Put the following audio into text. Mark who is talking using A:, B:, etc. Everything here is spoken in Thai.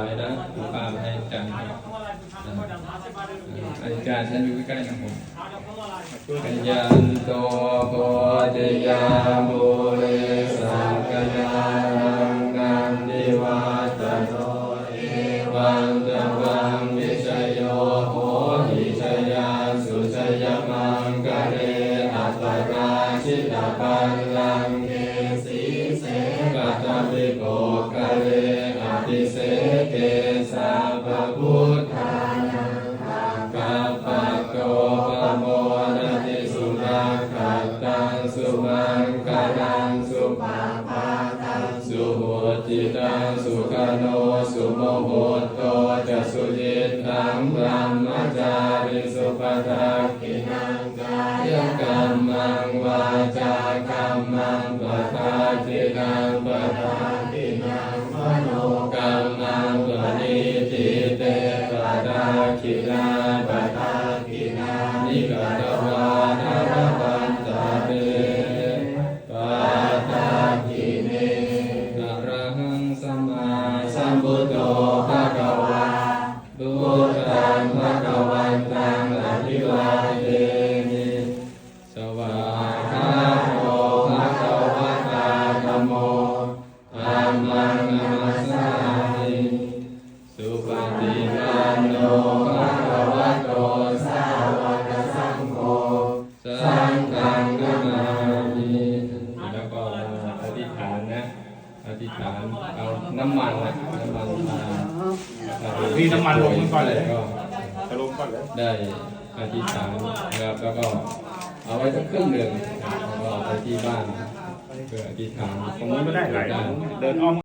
A: ไปนะคุณป้าให้อาจารย์อาจารย์ท่านอยู่ใกล้ๆนะผมกัญญาณโตโพธิยามุริสังกยานังดิวัตโตเอวังตวังวิชโยโหหิชยาสุชยมังกะเรอัปปราชิตาปัลลังเกสีเสกัตติโกกะเรอภิเสเกสาภพุทธานังกัปปะโกปโมนติสุนังขัตตังสุมังคลังสุปาปาตังสุโหจิตังสุขโนสุโมโหโตจะสุจิตตังพรหมจาริสุปทักขินังกายกรรมังวาจากรรมังปทาทินังปทาทินังมโนกรรมังปณิทิเตปทาคินาปทาคินานิกตวานาปันตาเตปทาคิเนอะระหังสัมมาสัมพุทโธภะคะวาพุทธังภะคะวันตังอภิวาเทมิสวากขาโตภะคะวะตาธัมโมธัมมังนัมสสามิสุปฏิปันโนภะคะวะโตสาวกสังโฆสังฆังนัมมามิแล้วก็อธิษฐานนะอธิษฐานเอาน้ำมันนะน้ำมัน
B: นี่น้ำมันลงก่อนเลย
A: ก็
B: จะลงก่อนเลย
A: ได้อธิษฐานนะครับแล้วก็เอาไว้สักครึ่งหนึ่งแล้วก็ไปที่บ้านเพื่ออธิษฐาน
B: ตรงนี้ไม่ได้ไหลเดินอ้อม